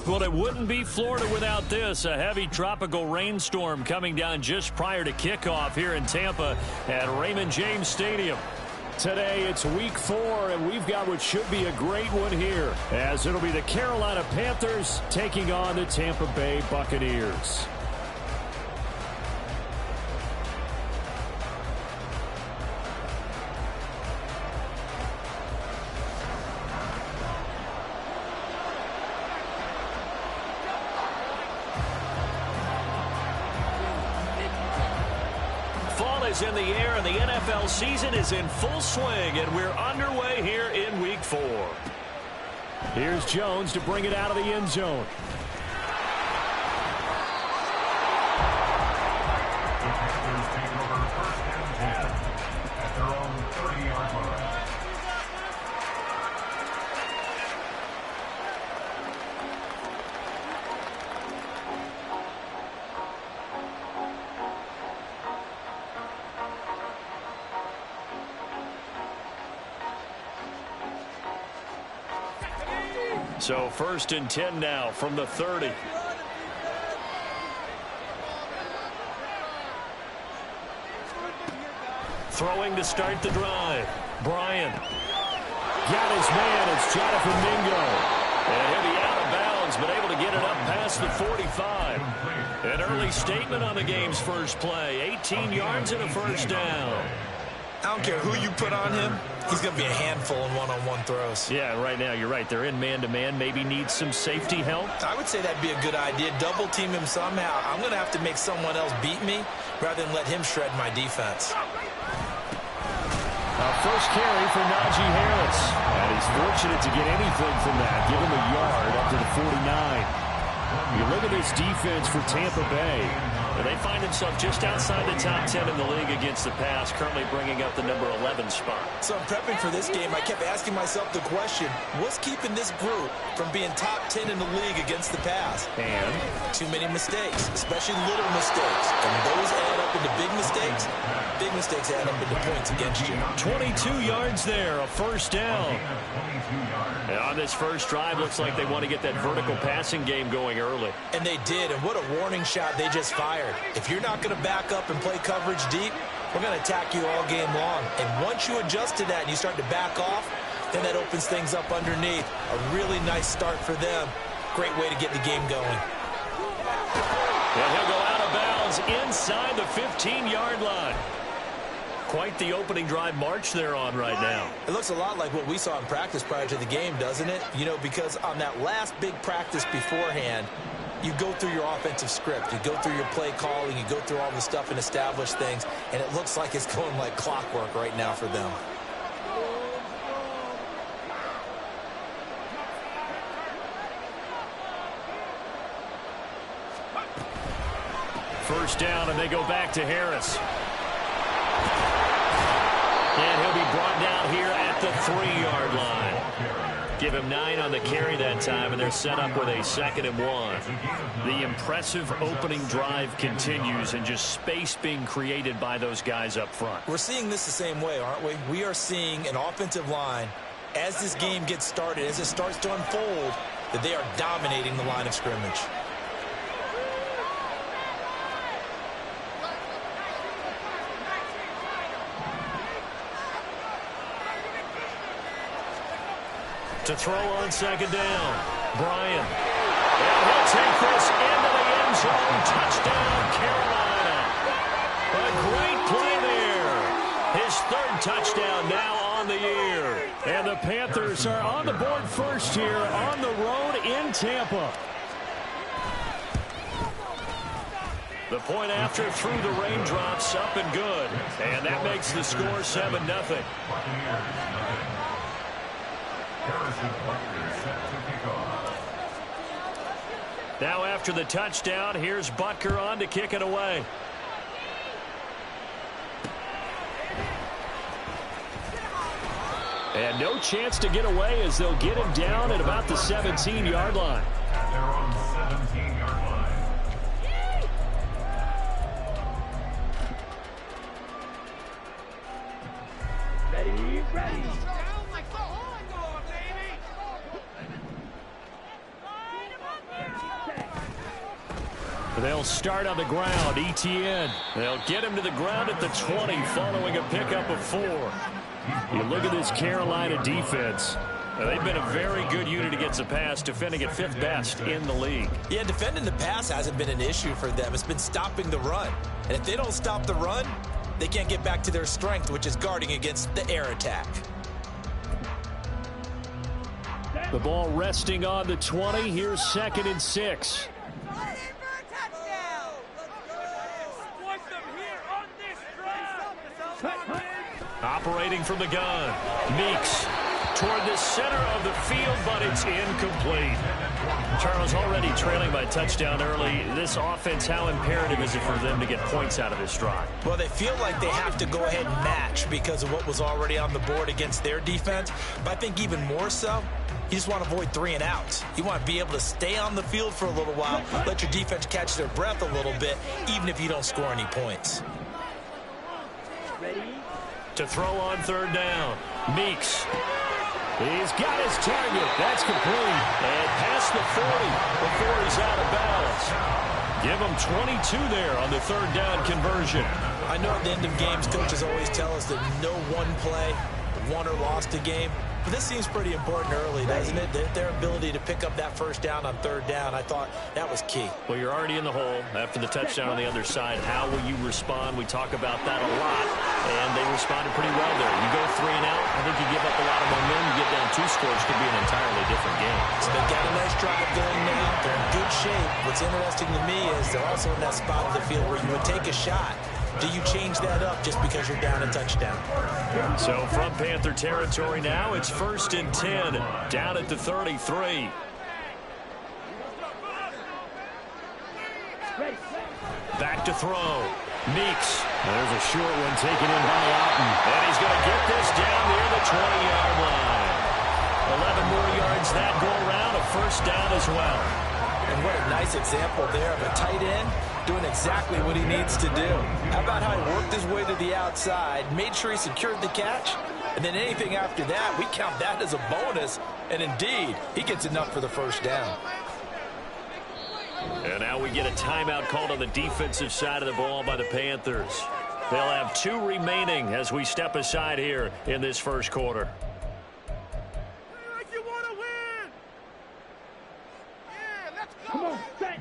Well, it wouldn't be Florida without this. A heavy tropical rainstorm coming down just prior to kickoff here in Tampa at Raymond James Stadium. Today, it's week 4, and we've got what should be a great one here, as it'll be the Carolina Panthers taking on the Tampa Bay Buccaneers. In the air, and the NFL season is in full swing, and we're underway here in week 4. Here's Jones to bring it out of the end zone. So 1st and 10 now from the 30. Throwing to start the drive. Bryant. Got his man. It's Jonathan Mingo. And he'll be out of bounds, but able to get it up past the 45. An early statement on the game's first play. 18 yards and a first down. I don't care who you put on him. He's going to be a handful in one-on-one throws. Yeah, right now, you're right. They're in man-to-man. Maybe need some safety help. I would say that'd be a good idea. Double team him somehow. I'm going to have to make someone else beat me rather than let him shred my defense. First carry for Najee Harris. And he's fortunate to get anything from that. Give him a yard up to the 49. You look at this defense for Tampa Bay. And they find themselves just outside the top 10 in the league against the pass, currently bringing up the number 11 spot. So I'm prepping for this game. I kept asking myself the question, what's keeping this group from being top 10 in the league against the pass? And? Too many mistakes, especially little mistakes. And those add up into big mistakes. Big mistakes add up into points against you. 22 yards there, a first down. And on this first drive, looks like they want to get that vertical passing game going early. And they did, and what a warning shot they just fired. If you're not going to back up and play coverage deep, we're going to attack you all game long. And once you adjust to that and you start to back off, then that opens things up underneath. A really nice start for them. Great way to get the game going. And he'll go out of bounds inside the 15-yard line. Quite the opening drive march they're on right now. It looks a lot like what we saw in practice prior to the game, doesn't it? You know, because on that last big practice beforehand, you go through your offensive script, you go through your play calling, you go through all the stuff and establish things, and it looks like it's going like clockwork right now for them. First down, and they go back to Harris. And he'll be brought down here at the 3-yard line. Give him 9 on the carry that time, and they're set up with a 2nd and 1. The impressive opening drive continues, and just space being created by those guys up front. We're seeing this the same way, aren't we? We are seeing an offensive line, as this game gets started, as it starts to unfold, that they are dominating the line of scrimmage. To throw on 2nd down, Bryant. And he'll take this into the end zone. Touchdown, Carolina. A great play there. His 3rd touchdown now on the year. And the Panthers are on the board first here on the road in Tampa. The point after through the raindrops, up and good. And that makes the score 7-0. Now after the touchdown, here's Butker on to kick it away. And no chance to get away as they'll get him down at about the 17-yard line. They're on the 17-yard line. Ready. They'll start on the ground. ETN. They'll get him to the ground at the 20 following a pickup of 4. You look at this Carolina defense. They've been a very good unit against the pass, defending at 5th best in the league. Yeah, defending the pass hasn't been an issue for them. It's been stopping the run. And if they don't stop the run, they can't get back to their strength, which is guarding against the air attack. The ball resting on the 20. Here's 2nd and 6. Operating from the gun. Meeks toward the center of the field, but it's incomplete. Charles, already trailing by touchdown early. This offense, how imperative is it for them to get points out of this drive? Well, they feel like they have to go ahead and match because of what was already on the board against their defense. But I think even more so, you just want to avoid 3 and outs. You want to be able to stay on the field for a little while, let your defense catch their breath a little bit, even if you don't score any points. To throw on 3rd down. Meeks. He's got his target. That's complete. And past the 40 before he's out of bounds. Give him 22 there on the 3rd down conversion. I know at the end of games, coaches always tell us that no one play won or lost a game. But this seems pretty important early, doesn't it? Their ability to pick up that 1st down on 3rd down, I thought that was key. Well, you're already in the hole after the touchdown on the other side. How will you respond? We talk about that a lot, and they responded pretty well there. You go 3 and out, I think you give up a lot of momentum. You get down 2 scores, could be an entirely different game. So they've got a nice drive going now. They're in good shape. What's interesting to me is they're also in that spot of the field where you would take a shot. Do you change that up just because you're down a touchdown? So from Panther territory now, it's 1st and 10, down at the 33. Back to throw. Meeks. There's a short one taken in by Otten. And he's going to get this down near the 20-yard line. 11 more yards that go around, a 1st down as well. And what a nice example there of a tight end doing exactly what he needs to do. How about how he worked his way to the outside, made sure he secured the catch, and then anything after that, we count that as a bonus. And indeed, he gets enough for the 1st down. And now we get a timeout called on the defensive side of the ball by the Panthers. They'll have 2 remaining as we step aside here in this 1st quarter. Come on, set.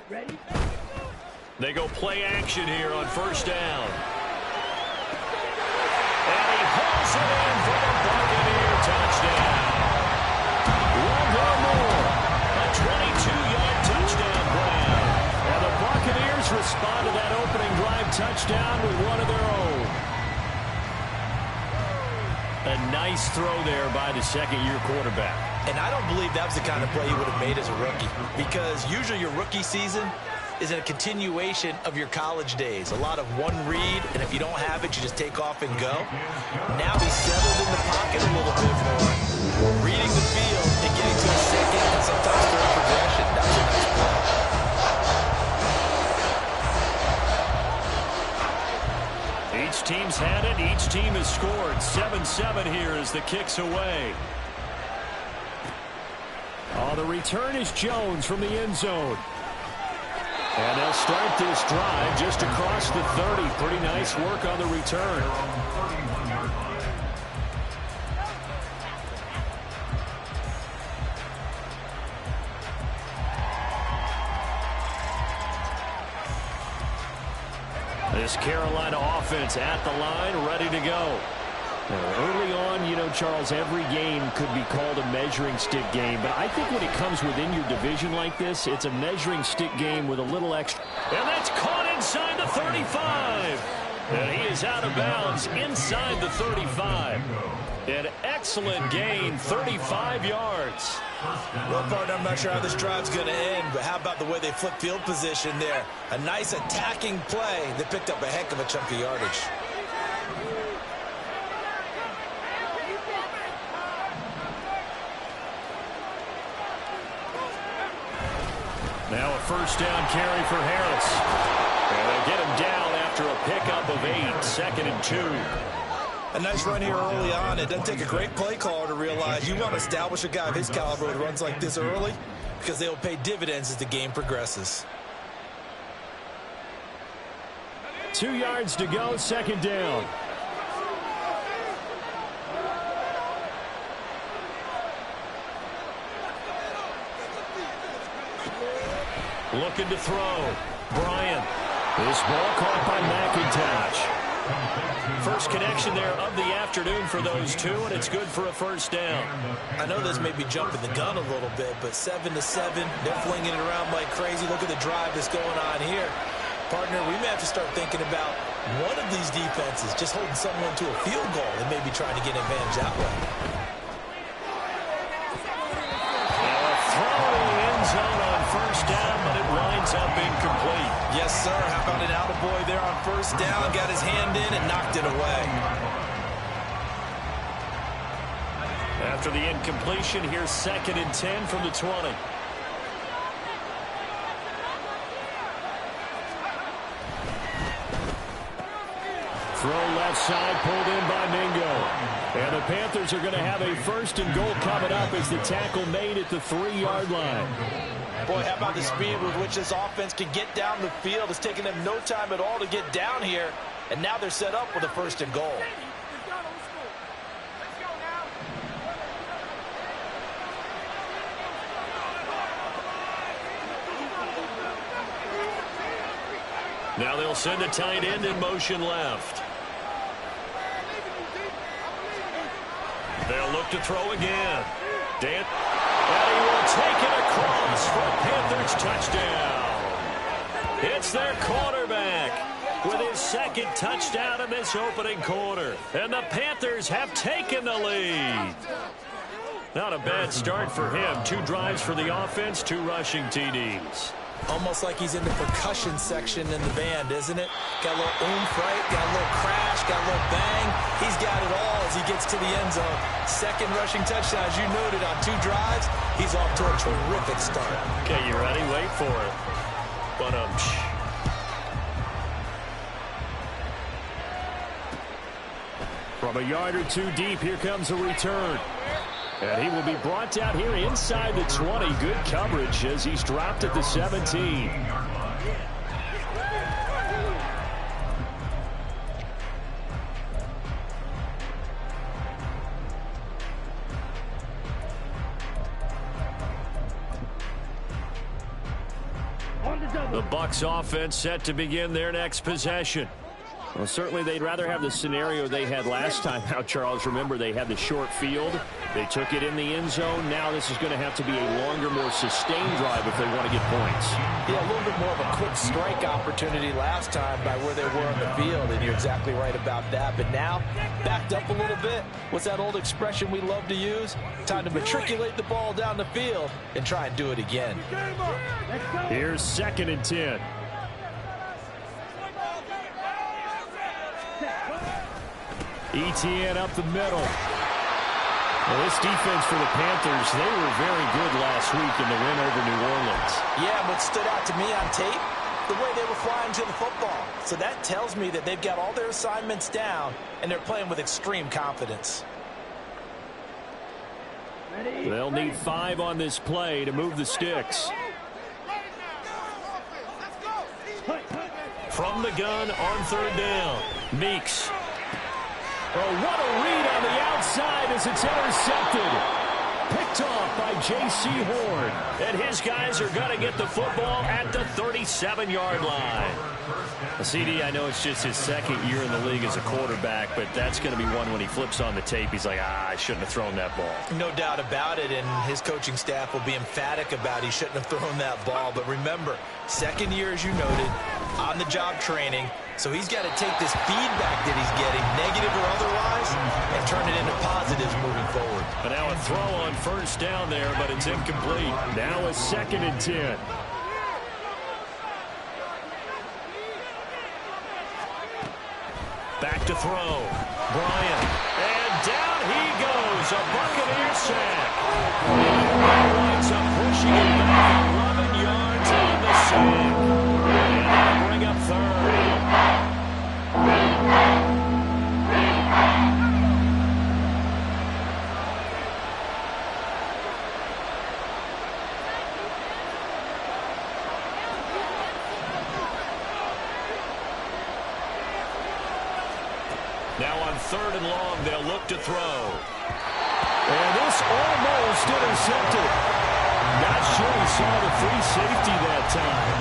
Ready? They go play action here on 1st down. And he hauls it in for the Buccaneer touchdown. One more. A 22-yard touchdown grab. And the Buccaneers respond to that opening drive touchdown with one of their own. A nice throw there by the 2nd-year quarterback. And I don't believe that was the kind of play he would have made as a rookie, because usually your rookie season is a continuation of your college days. A lot of one read, and if you don't have it, you just take off and go. Now he's settled in the pocket a little bit more, reading the field and getting to a 2nd and sometimes 3rd progression. That was a nice play. Each team's had it. Each team has scored. 7-7 here as the kick's away. On the return is Jones from the end zone. And they'll start this drive just across the 30. Pretty nice work on the return. This Carolina offense at the line, ready to go. Early on, you know, Charles, every game could be called a measuring stick game. But I think when it comes within your division like this, it's a measuring stick game with a little extra. And that's caught inside the 35. And he is out of bounds inside the 35. An excellent gain, 35 yards. Well, partner, I'm not sure how this drive's going to end, but how about the way they flip field position there? A nice attacking play that picked up a heck of a chunk of yardage. Now a 1st down carry for Harris. And they get him down after a pickup of 8. 2nd 2nd and 2. A nice run here early on. It doesn't take a great play caller to realize you want to establish a guy of his caliber who runs like this early because they'll pay dividends as the game progresses. 2 yards to go, 2nd down. Looking to throw. Bryant. This ball caught by McIntosh. First connection there of the afternoon for those two, and it's good for a 1st down. I know this may be jumping the gun a little bit, but 7-7, they're flinging it around like crazy. Look at the drive that's going on here. Partner, we may have to start thinking about one of these defenses just holding someone to a field goal and maybe trying to get an advantage that way. Throw in the end zone on 1st down, but it winds up incomplete. Yes, sir. How about an attaboy there on 1st down? Got his hand in and knocked it away. After the incompletion, here's 2nd and 10 from the 20. Throw left side, pulled in by Mingo. And the Panthers are going to have a 1st and goal coming up as the tackle made at the 3-yard line. Boy, how about the speed with which this offense can get down the field? It's taken them no time at all to get down here. And now they're set up with a 1st and goal. Now they'll send the tight end in motion left. They'll look to throw again. And he will take it across for a Panthers touchdown. It's their quarterback with his 2nd touchdown in this opening quarter. And the Panthers have taken the lead. Not a bad start for him. 2 drives for the offense, 2 rushing TDs. Almost like he's in the percussion section in the band, isn't it? Got a little oomph, right? Got a little crash, got a little bang. He's got it all as he gets to the end zone. 2nd rushing touchdown, as you noted, on 2 drives. He's off to a terrific start. Okay, you ready? Wait for it. From a yard or 2 deep, here comes a return. And he will be brought down here inside the 20. Good coverage as he's dropped at the 17. The Bucs offense set to begin their next possession. Well, certainly they'd rather have the scenario they had last time out, Charles. Remember, they had the short field. They took it in the end zone. Now this is going to have to be a longer, more sustained drive if they want to get points. Yeah, a little bit more of a quick strike opportunity last time by where they were on the field, and you're exactly right about that. But now, backed up a little bit. What's that old expression we love to use? Time to matriculate the ball down the field and try and do it again. Here's 2nd and 10. ETN up the middle. Well, this defense for the Panthers, they were very good last week in the win over New Orleans. Yeah, what stood out to me on tape, the way they were flying to the football. So that tells me that they've got all their assignments down, and they're playing with extreme confidence. They'll need 5 on this play to move the sticks. From the gun on 3rd down, Meeks. Oh, what a read on the outside as it's intercepted. Picked off by J.C. Horn. And his guys are going to get the football at the 37-yard line. CD, I know it's just his 2nd year in the league as a quarterback, but that's going to be one when he flips on the tape. He's like, I shouldn't have thrown that ball. No doubt about it, and his coaching staff will be emphatic about he shouldn't have thrown that ball. But remember, 2nd year, as you noted, on-the-job training. So he's got to take this feedback that he's getting, negative or otherwise, and turn it into positives moving forward. But now a throw on 1st down there, but it's incomplete. Now a 2nd and 10. Back to throw. Bryant. And down he goes. A Buccaneers sack. Winds up pushing it back 11 yards on the sack. And that'll bring up 3rd. Now on 3rd and long, they'll look to throw. And this almost intercepted. Not sure he saw the free safety that time.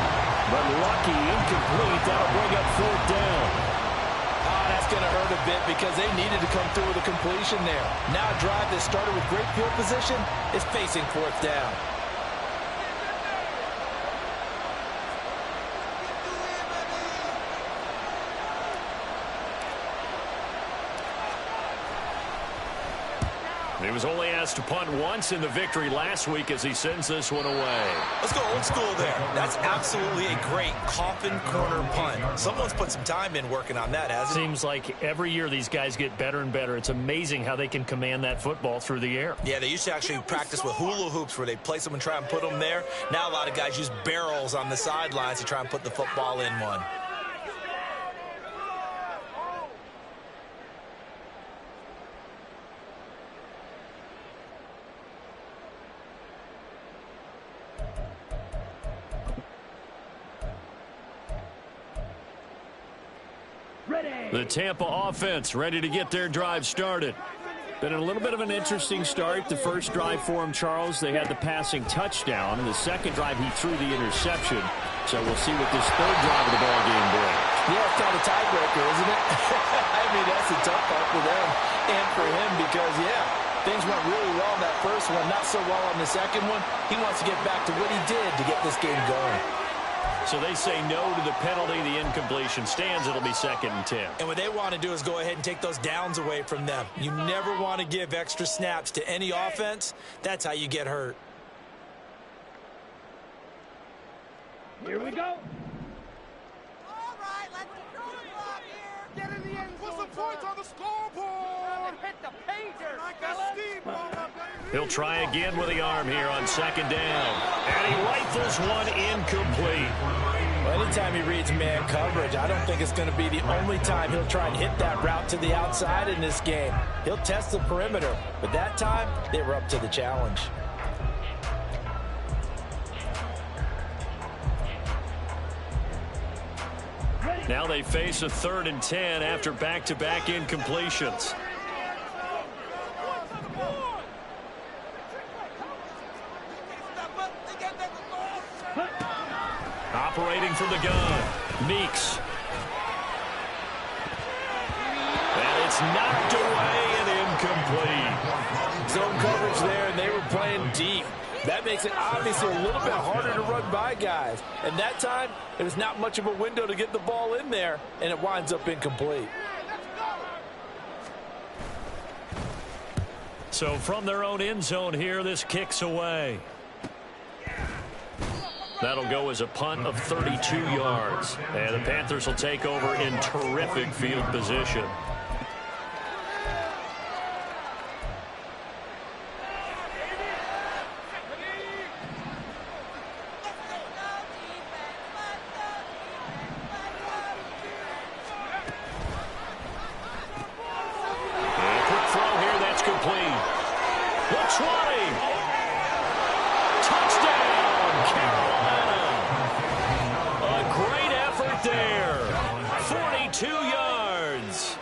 But lucky, incomplete. That'll bring up 4th down. That's going to hurt a bit because they needed to come through with a completion there. Now a drive that started with great field position is facing 4th down. He was only asked to punt once in the victory last week as he sends this one away. Let's go old school there. That's absolutely a great coffin corner punt. Someone's put some time in working on that, hasn't it? Seems like every year these guys get better and better. It's amazing how they can command that football through the air. Yeah, they used to actually practice with hula hoops where they place them and try and put them there. Now a lot of guys use barrels on the sidelines to try and put the football in one. The Tampa offense ready to get their drive started. Been a little bit of an interesting start. The first drive for him, Charles, they had the passing touchdown. And the second drive, he threw the interception. So we'll see what this 3rd drive of the ball game brings. Yeah, it's kind of a tiebreaker, isn't it? I mean, that's a tough part for them and for him because, yeah, things went really well in that first one, not so well on the second one. He wants to get back to what he did to get this game going. So they say no to the penalty. The incompletion stands. It'll be 2nd and 10. And what they want to do is go ahead and take those downs away from them. You never want to give extra snaps to any offense. That's how you get hurt. Here we go. All right, let's control the clock here. Get in the end zone. Put some points on the scoreboard. Hit the pager. Like a steamroller, baby. He'll try again with the arm here on 2nd down. And he rifles one incomplete. Well, anytime he reads man coverage, I don't think it's going to be the only time he'll try and hit that route to the outside in this game. He'll test the perimeter, but that time they were up to the challenge. Now they face a 3rd and 10 after back-to-back incompletions. Operating from the gun, Meeks. And it's knocked away and incomplete. Zone coverage there, and they were playing deep. That makes it obviously a little bit harder to run by guys. And that time, there was not much of a window to get the ball in there, and it winds up incomplete. So from their own end zone here, this kicks away. That'll go as a punt of 32 yards. And the Panthers will take over in terrific field position.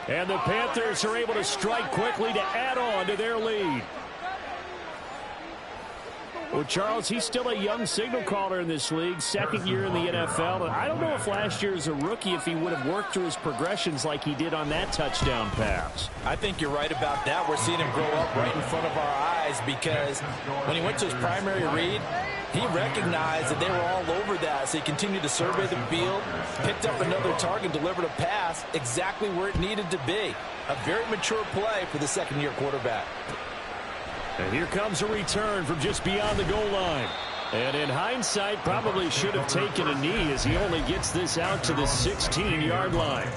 And the Panthers are able to strike quickly to add on to their lead. Well, Charles, he's still a young signal caller in this league, 2nd year in the NFL. And I don't know if last year as a rookie, if he would have worked through his progressions like he did on that touchdown pass. I think you're right about that. We're seeing him grow up right in front of our eyes because when he went to his primary read, he recognized that they were all over that, so he continued to survey the field, picked up another target, delivered a pass exactly where it needed to be. A very mature play for the 2nd-year quarterback. And here comes a return from just beyond the goal line. And in hindsight, probably should have taken a knee as he only gets this out to the 16-yard line.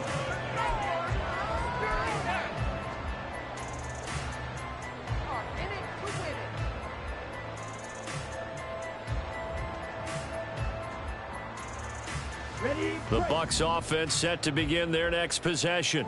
The Bucs offense set to begin their next possession.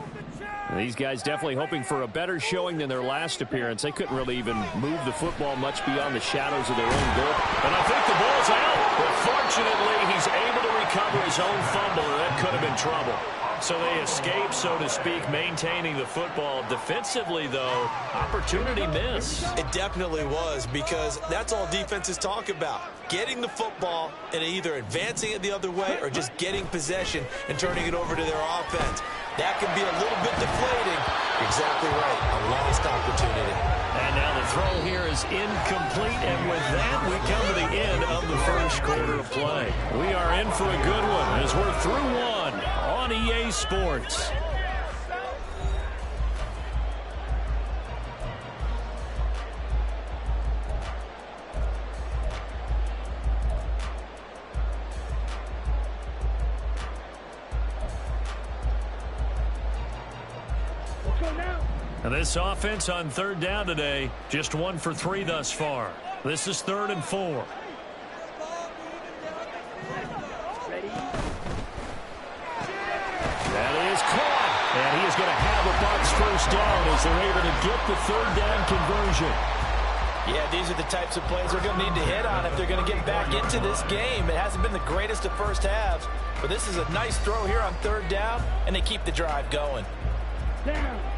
And these guys definitely hoping for a better showing than their last appearance. They couldn't really even move the football much beyond the shadows of their own goal. And I think the ball's out. But fortunately, he's able to recover his own fumble, and that could have been trouble. So they escape, so to speak, maintaining the football. Defensively, though, opportunity miss. It definitely was, because that's all defenses talk about. Getting the football and either advancing it the other way or just getting possession and turning it over to their offense. That can be a little bit deflating. You're exactly right. A lost opportunity. And now the throw here is incomplete. And with that, we come to the end of the first quarter of play. We are in for a good one as we're through one on EA Sports. And this offense on third down today, just 1 for 3 thus far. This is 3rd and 4. That is caught. And he is going to have a Bucs first down as they're able to get the third down conversion. Yeah, these are the types of plays they're going to need to hit on if they're going to get back into this game. It hasn't been the greatest of first halves, but this is a nice throw here on third down, and they keep the drive going.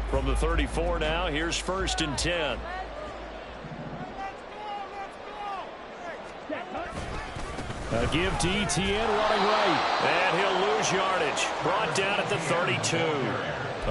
From the 34 now, here's 1st and 10. A give to Etienne running right. And he'll lose yardage. Brought down at the 32.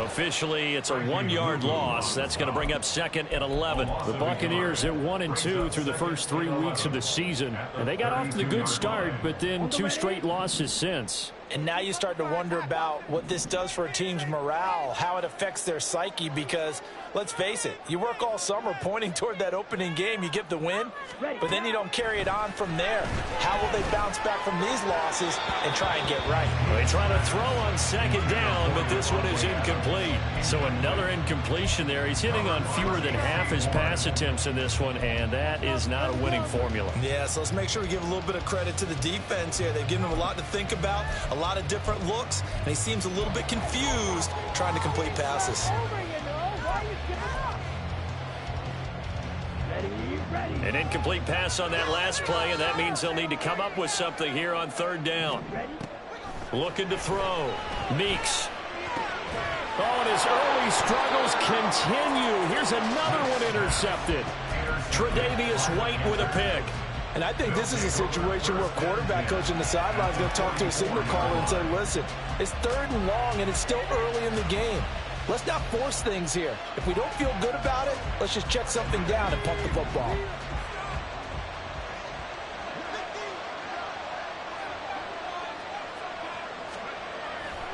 Officially, it's a 1-yard loss. That's going to bring up 2nd and 11. The Buccaneers at 1-2 through the first 3 weeks of the season. And they got off to the good start, but then 2 straight losses since. And now you start to wonder about what this does for a team's morale, how it affects their psyche, because, let's face it, you work all summer pointing toward that opening game, you get the win, but then you don't carry it on from there. How will they bounce back from these losses and try and get right? They try to throw on 2nd down, but this one is incomplete. So another incompletion there. He's hitting on fewer than half his pass attempts in this one, and that is not a winning formula. Yeah, so let's make sure we give a little bit of credit to the defense here. They've given him a lot to think about, a lot of different looks, and he seems a little bit confused trying to complete passes. An incomplete pass on that last play, and that means they'll need to come up with something here on 3rd down. Looking to throw. Meeks. Oh, and his early struggles continue. Here's another one intercepted. Tre'Davious White with a pick. And I think this is a situation where a quarterback coach in the sideline is going to talk to a signal caller and say, listen, it's 3rd and long, and it's still early in the game. Let's not force things here. If we don't feel good about it, let's just check something down and pump the football.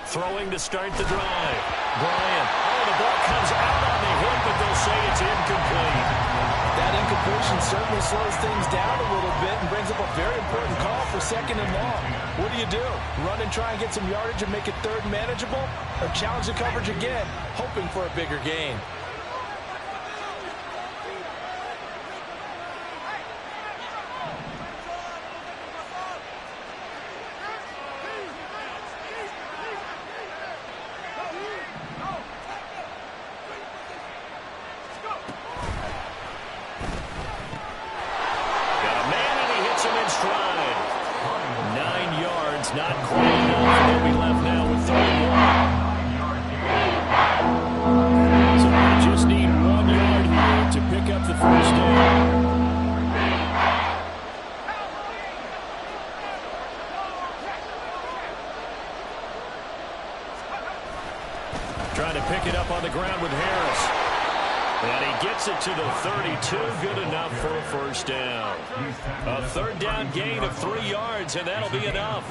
Throwing to start the drive. Bryant. Oh, the ball comes out on the hit, but they'll say it's incomplete. That incompletion certainly slows things down a little bit and brings up a very important call for 2nd and long. What do? Run and try and get some yardage and make it 3rd and manageable? Or challenge the coverage again, hoping for a bigger gain? Not quite enough. They'll be left now with 3rd and 1. So they just need 1 yard here to pick up the first down. Trying to pick it up on the ground with Harris. And he gets it to the 32. Good enough for a first down. A 3rd down gain of 3 yards, and that'll be enough.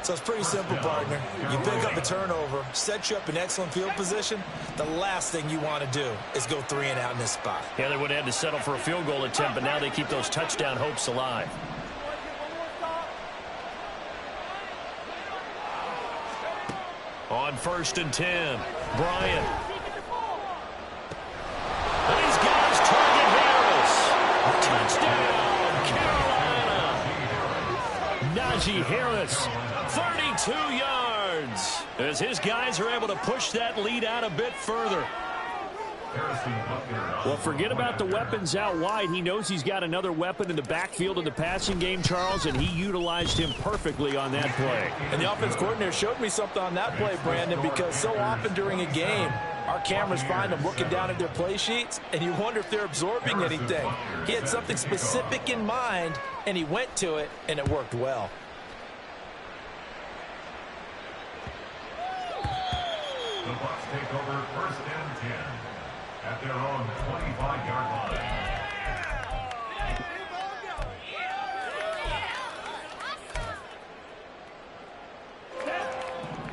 So it's pretty simple, partner. You pick up a turnover, set you up in excellent field position. The last thing you want to do is go 3 and out in this spot. Yeah, they would have had to settle for a field goal attempt, but now they keep those touchdown hopes alive. On 1st and 10, Bryant. These guys target Harris. Touchdown, Carolina. Najee Harris, 32 yards. As his guys are able to push that lead out a bit further. Well, forget about the weapons out wide. He knows he's got another weapon in the backfield of the passing game, Charles, and he utilized him perfectly on that play. And the offense coordinator showed me something on that play, Brandon, because so often during a game, our cameras find them looking down at their play sheets, and you wonder if they're absorbing anything. He had something specific in mind, and he went to it, and it worked well. The Bucs take over 1st and 10 at their own 25-yard line.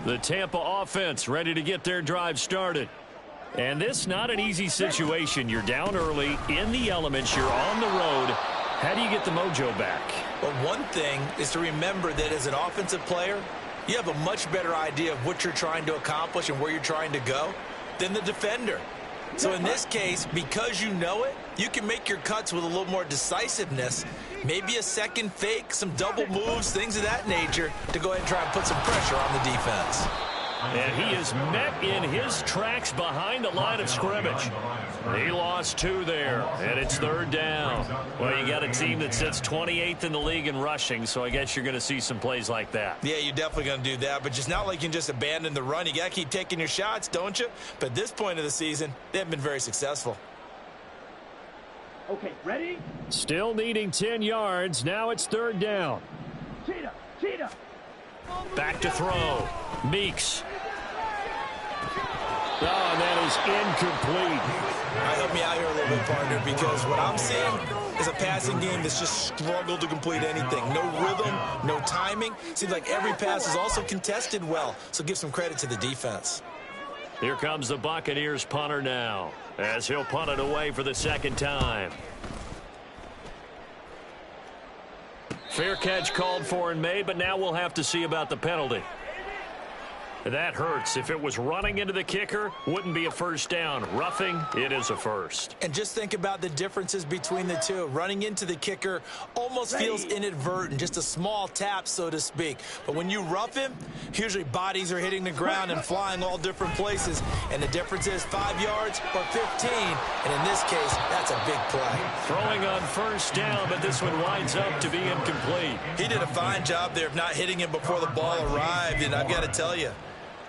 The Tampa offense ready to get their drive started. And this not an easy situation. You're down early, in the elements, you're on the road. How do you get the mojo back? Well, one thing is to remember that as an offensive player, you have a much better idea of what you're trying to accomplish and where you're trying to go than the defender. So in this case, because you know it, you can make your cuts with a little more decisiveness, maybe a second fake, some double moves, things of that nature, to go ahead and try and put some pressure on the defense. And he is met in his tracks behind the line of scrimmage. He lost 2 there, and it's 3rd down. Well, you got a team that sits 28th in the league in rushing, so I guess you're going to see some plays like that. Yeah, you're definitely going to do that, but it's not like you can just abandon the run. You got to keep taking your shots, don't you? But at this point of the season, they haven't been very successful. Okay, ready? Still needing 10 yards. Now it's 3rd down. Cheetah. Back to throw. Meeks. Oh, and that is incomplete. Help me out here a little bit, partner, because what I'm seeing is a passing game that's just struggled to complete anything. No rhythm, no timing. Seems like every pass is also contested well, so give some credit to the defense. Here comes the Buccaneers punter now, as he'll punt it away for the 2nd time. Fair catch called for and made, but now we'll have to see about the penalty. That hurts. If it was running into the kicker, wouldn't be a 1st down. Roughing, it is a 1st. And just think about the differences between the two. Running into the kicker almost feels inadvertent, just a small tap, so to speak. But when you rough him, usually bodies are hitting the ground and flying all different places. And the difference is 5 yards or 15. And in this case, that's a big play. Throwing on 1st down, but this one winds up to be incomplete. He did a fine job there of not hitting him before the ball arrived. And I've got to tell you,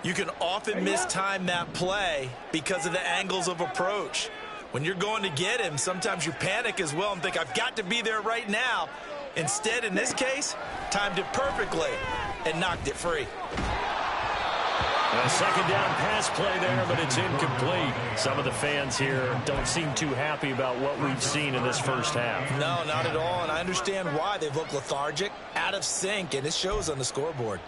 you can often mistime that play because of the angles of approach. When you're going to get him, sometimes you panic as well and think, I've got to be there right now. Instead, in this case, timed it perfectly and knocked it free. A 2nd down pass play there, but it's incomplete. Some of the fans here don't seem too happy about what we've seen in this 1st half. No, not at all, and I understand why. They've looked lethargic, out of sync, and it shows on the scoreboard.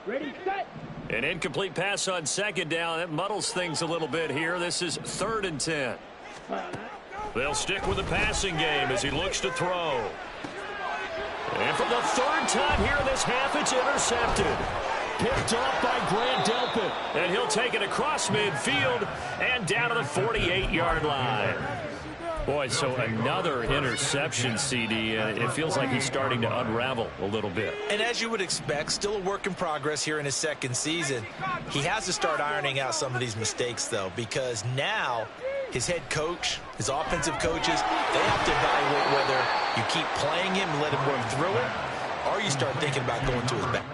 Ready, set. An incomplete pass on 2nd down. That muddles things a little bit here. This is 3rd and 10. They'll stick with the passing game as he looks to throw. And for the 3rd time here in this half, it's intercepted. Picked off by Grant Delpit. And he'll take it across midfield and down to the 48-yard line. Boy, so another interception, CD. It feels like he's starting to unravel a little bit. And as you would expect, still a work in progress here in his 2nd season. He has to start ironing out some of these mistakes, though, because now his head coach, his offensive coaches, they have to evaluate whether you keep playing him and let him work through it, or you start thinking about going to his back.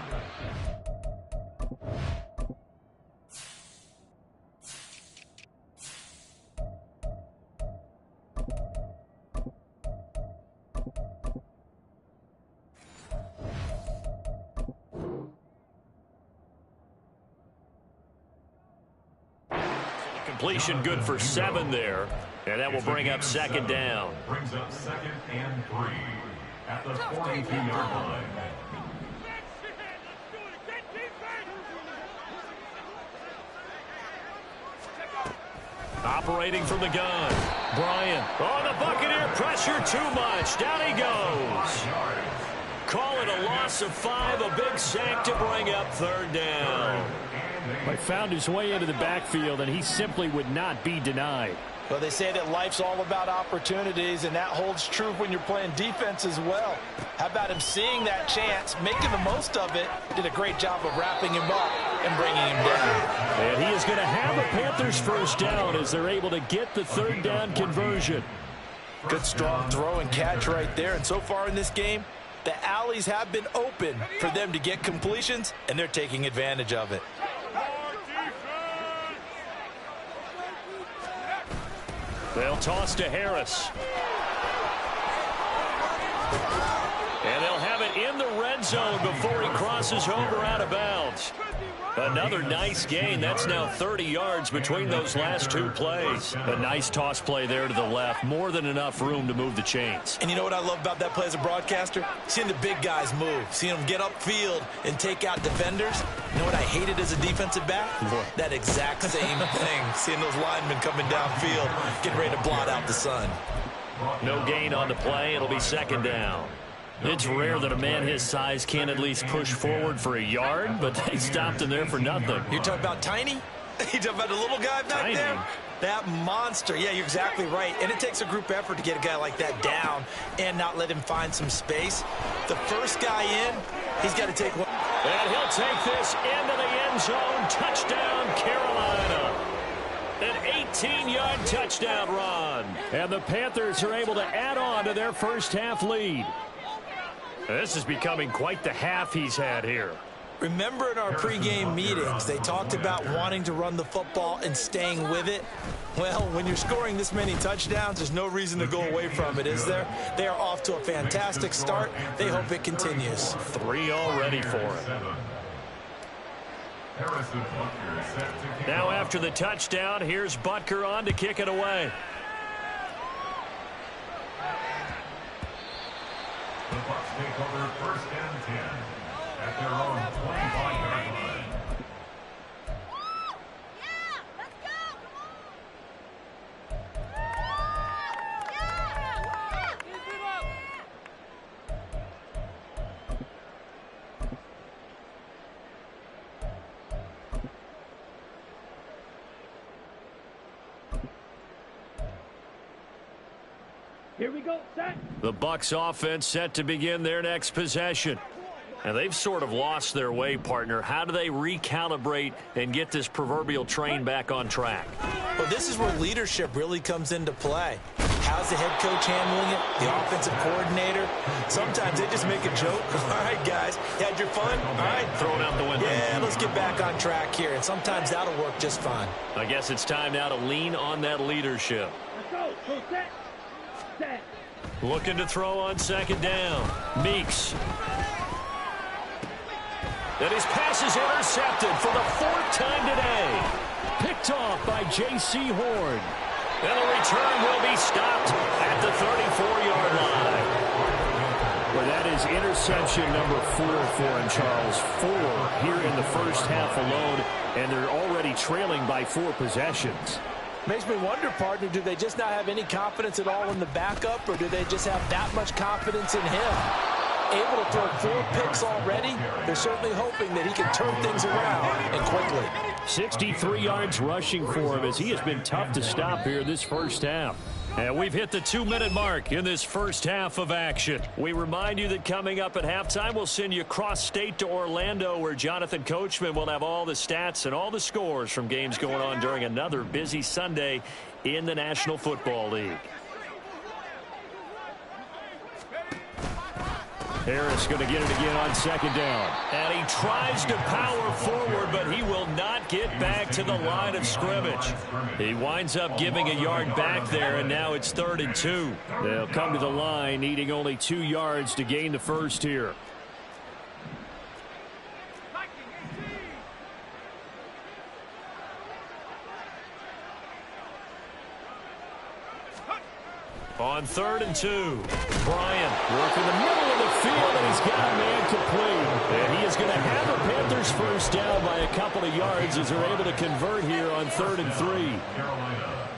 Completion good for 7 there, and that will bring up 2nd down. Brings up 2nd and 3 at the 42-yard line. Operating from the gun, Bryant. Oh, the Buccaneer pressure too much. Down he goes. Call it a loss of 5, a big sack to bring up 3rd down. He found his way into the backfield, and he simply would not be denied. Well, they say that life's all about opportunities, and that holds true when you're playing defense as well. How about him seeing that chance, making the most of it, did a great job of wrapping him up and bringing him down. And he is going to have a Panthers first down as they're able to get the third down conversion. Good strong throw and catch right there. And so far in this game, the alleys have been open for them to get completions, and they're taking advantage of it. They'll toss to Harris. And they'll have it in the red zone before he crosses over out of bounds. Another nice gain. That's now 30 yards between those last two plays. A nice toss play there to the left. More than enough room to move the chains. And you know what I love about that play as a broadcaster? Seeing the big guys move. Seeing them get upfield and take out defenders. You know what I hated as a defensive back? That exact same thing. Seeing those linemen coming downfield, getting ready to blot out the sun. No gain on the play. It'll be second down. It's rare that a man his size can't at least push forward for a yard, but they stopped him there for nothing. You're talking about tiny? You're talking about the little guy back there? That monster. Yeah, you're exactly right. And it takes a group effort to get a guy like that down and not let him find some space. The first guy in, he's got to take one. And he'll take this into the end zone. Touchdown, Carolina. An 18-yard touchdown run. And the Panthers are able to add on to their first half lead. This is becoming quite the half he's had here. Remember in our pregame meetings, they talked about wanting to run the football and staying with it. Well, when you're scoring this many touchdowns, there's no reason to go away from it, is there? They are off to a fantastic start. They hope it continues. 3 already for him. Now after the touchdown, here's Butker on to kick it away. The Bucs take over first and 10 at their own 25-yard line. Yeah, let's go. Yeah. Keep it up. Here we go, set. The Bucs offense set to begin their next possession. And they've sort of lost their way, partner. How do they recalibrate and get this proverbial train back on track? Well, this is where leadership really comes into play. How's the head coach handling it? The offensive coordinator? Sometimes they just make a joke. All right, guys, you had your fun? All right. Throw it out the window. Yeah, let's get back on track here. And sometimes that'll work just fine. I guess it's time now to lean on that leadership. Let's go. So set. Set. Looking to throw on second down. Meeks. And his pass is intercepted for the 4th time today. Picked off by J.C. Horn. And the return will be stopped at the 34-yard line. Well, that is interception number 4 for him, Charles. 4 here in the first half alone, and they're already trailing by 4 possessions. Makes me wonder, partner, do they just not have any confidence at all in the backup, or do they just have that much confidence in him? Able to throw 4 picks already, they're certainly hoping that he can turn things around and quickly. 63 yards rushing for him as he has been tough to stop here this first half. And we've hit the 2-minute mark in this first half of action. We remind you that coming up at halftime, we'll send you cross-state to Orlando, where Jonathan Coachman will have all the stats and all the scores from games going on during another busy Sunday in the National Football League. Harris going to get it again on second down. And he tries to power forward, but he will not get back to the line of scrimmage. He winds up giving a yard back there, and now it's 3rd and 2. They'll come to the line, needing only 2 yards to gain the first here. On 3rd and 2, Bryant working the middle of the field, and he's got a man complete. And he is going to have a Panthers first down by a couple of yards as they're able to convert here on 3rd and 3.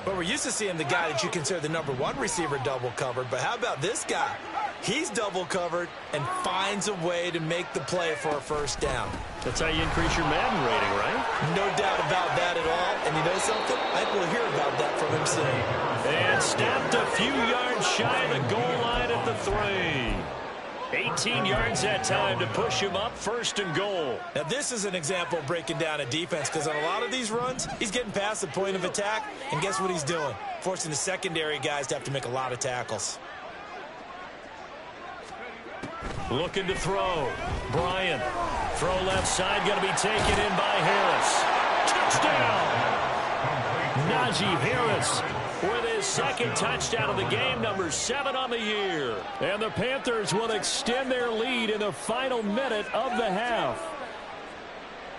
But we're used to seeing the guy that you consider the number 1 receiver double covered. But how about this guy? He's double covered and finds a way to make the play for a first down. That's how you increase your Madden rating, right? No doubt about that at all. And you know something? I think we'll hear about that from him soon. And snapped a few yards shy of the goal line at the 3. 18 yards that time to push him up 1st and goal. Now, this is an example of breaking down a defense, because on a lot of these runs, he's getting past the point of attack, and guess what he's doing? Forcing the secondary guys to have to make a lot of tackles. Looking to throw. Bryant. Throw left side, going to be taken in by Harris. Touchdown! Najee Harris with his 2nd touchdown of the game, number 7 on the year. And the Panthers will extend their lead in the final minute of the half.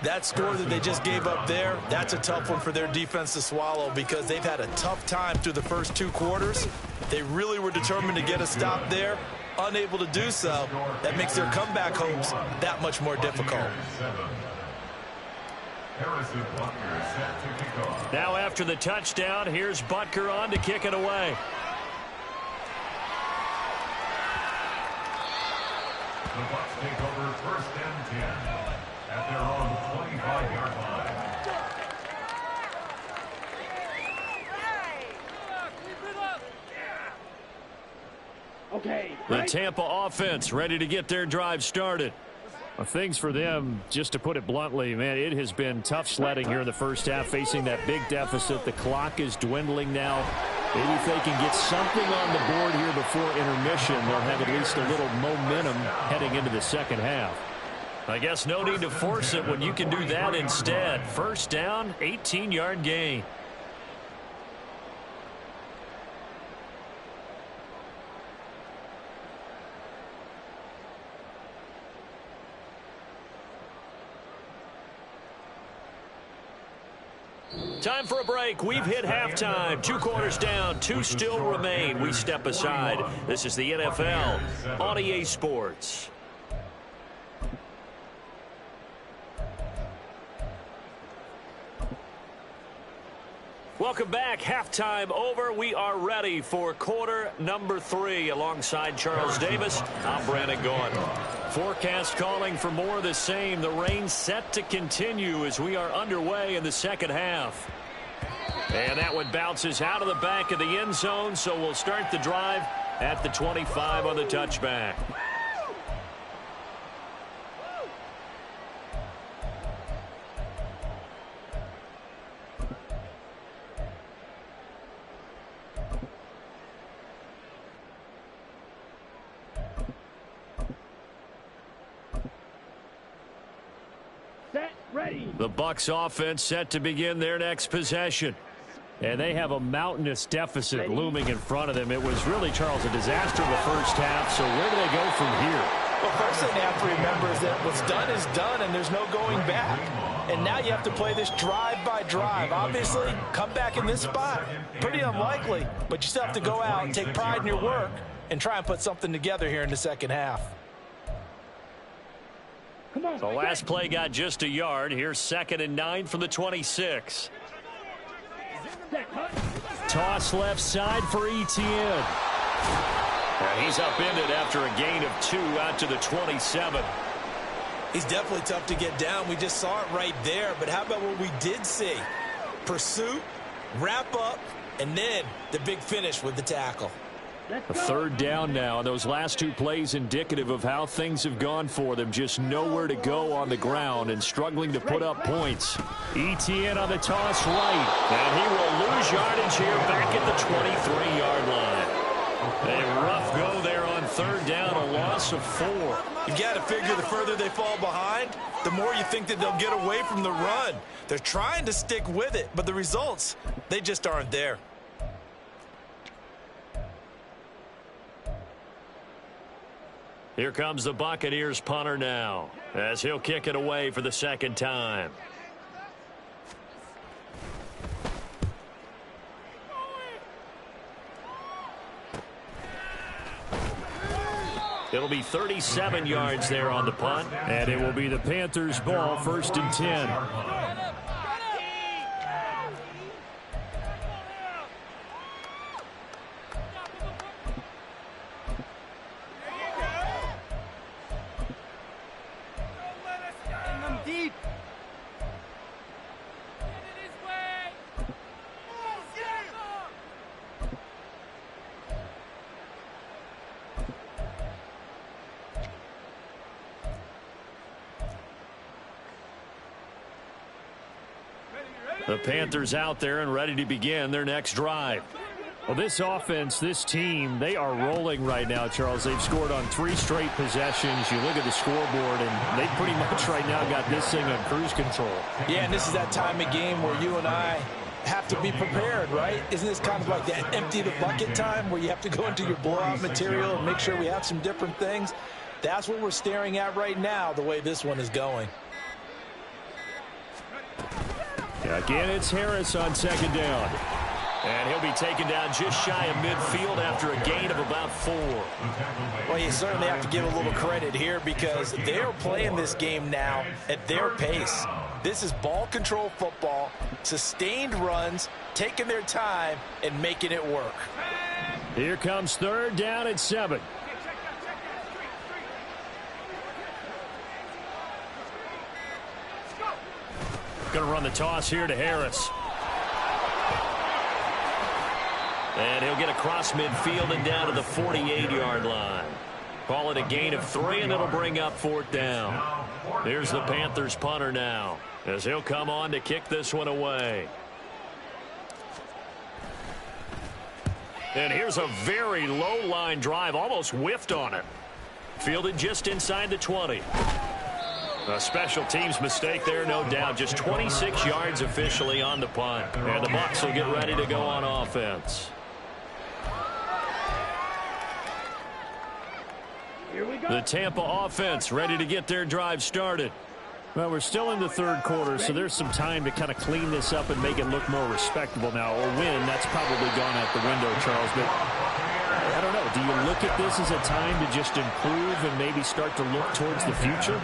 That score that they just gave up there, that's a tough one for their defense to swallow, because they've had a tough time through the first 2 quarters. They really were determined to get a stop there. Unable to do so, that makes their comeback hopes that much more difficult. Now after the touchdown, here's Butker on to kick it away. The Bucs take over 1st and 10 at their own 25-yard line. Okay. The Tampa offense ready to get their drive started. Well, things for them, just to put it bluntly, man, it has been tough sledding here in the first half, facing that big deficit. The clock is dwindling now. Maybe if they can get something on the board here before intermission, they'll have at least a little momentum heading into the second half. I guess no need to force it when you can do that instead. 1st down, 18-yard gain. Time for a break. We've hit halftime. 2 quarters down. 2 still remain. We step aside. This is the NFL on EA Sports. Welcome back. Halftime over. We are ready for quarter number 3. Alongside Charles Davis, I'm Brandon Gaudin. Forecast calling for more of the same. The rain set to continue as we are underway in the second half. And that one bounces out of the back of the end zone, so we'll start the drive at the 25 on the touchback. The Bucs offense set to begin their next possession. And they have a mountainous deficit looming in front of them. It was really, Charles, a disaster in the first half. So where do they go from here? Well, first thing they have to remember is that what's done is done, and there's no going back. And now you have to play this drive by drive. Obviously, come back in this spot, pretty unlikely. But you still have to go out and take pride in your work and try and put something together here in the second half. The last play got just a yard. Here's 2nd and 9 from the 26. Toss left side for Etienne. He's upended after a gain of 2 out to the 27. He's definitely tough to get down. We just saw it right there. But how about what we did see? Pursuit, wrap up, and then the big finish with the tackle. A 3rd down now, and those last 2 plays indicative of how things have gone for them. Just nowhere to go on the ground and struggling to put up points. Etienne on the toss right, and he will lose yardage here back at the 23-yard line. A rough go there on 3rd down, a loss of 4. You got to figure the further they fall behind, the more you think that they'll get away from the run. They're trying to stick with it, but the results, they just aren't there. Here comes the Buccaneers punter now, as he'll kick it away for the 2nd time. It'll be 37 yards there on the punt, and it will be the Panthers' ball, 1st and 10. The Panthers out there and ready to begin their next drive. Well, this offense, this team, they are rolling right now, Charles. They've scored on 3 straight possessions. You look at the scoreboard, and they pretty much right now got this thing on cruise control. Yeah, and this is that time of game where you and I have to be prepared, right? Isn't this kind of like that empty the bucket time where you have to go into your blowout material and make sure we have some different things? That's what we're staring at right now, the way this one is going. Again, it's Harris on second down. And he'll be taken down just shy of midfield after a gain of about 4. Well, you certainly have to give a little credit here because they're playing this game now at their pace. This is ball control football, sustained runs, taking their time, and making it work. Here comes third down at 7. Going to run the toss here to Harris. And he'll get across midfield and down to the 48-yard line. Call it a gain of 3, and it'll bring up 4th down. Here's the Panthers punter now, as he'll come on to kick this one away. And here's a very low-line drive, almost whiffed on it. Fielded just inside the 20. A special teams mistake there, no doubt. Just 26 yards officially on the punt. And the Bucs will get ready to go on offense. The Tampa offense ready to get their drive started. Well, we're still in the third quarter, so there's some time to kind of clean this up and make it look more respectable now. Or win, that's probably gone out the window, Charles. But I don't know. Do you look at this as a time to just improve and maybe start to look towards the future?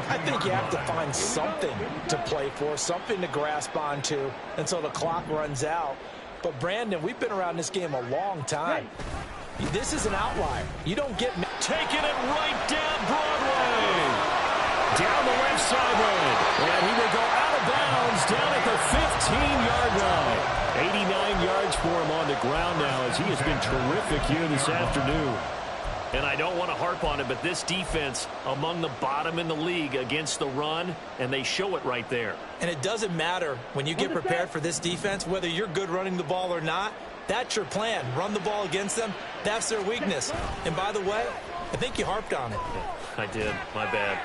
I think you have to find something to play for, something to grasp onto until the clock runs out. But, Brandon, we've been around this game a long time. This is an outlier. You don't get... Taking it right down Broadway. Down the left sideline. And he will go out of bounds down at the 15-yard line. 89 yards for him on the ground now as he has been terrific here this afternoon. And I don't want to harp on it, but this defense among the bottom in the league against the run, and they show it right there. And it doesn't matter when you get prepared for this defense, whether you're good running the ball or not. That's your plan. Run the ball against them. That's their weakness. And by the way, I think you harped on it. I did. My bad.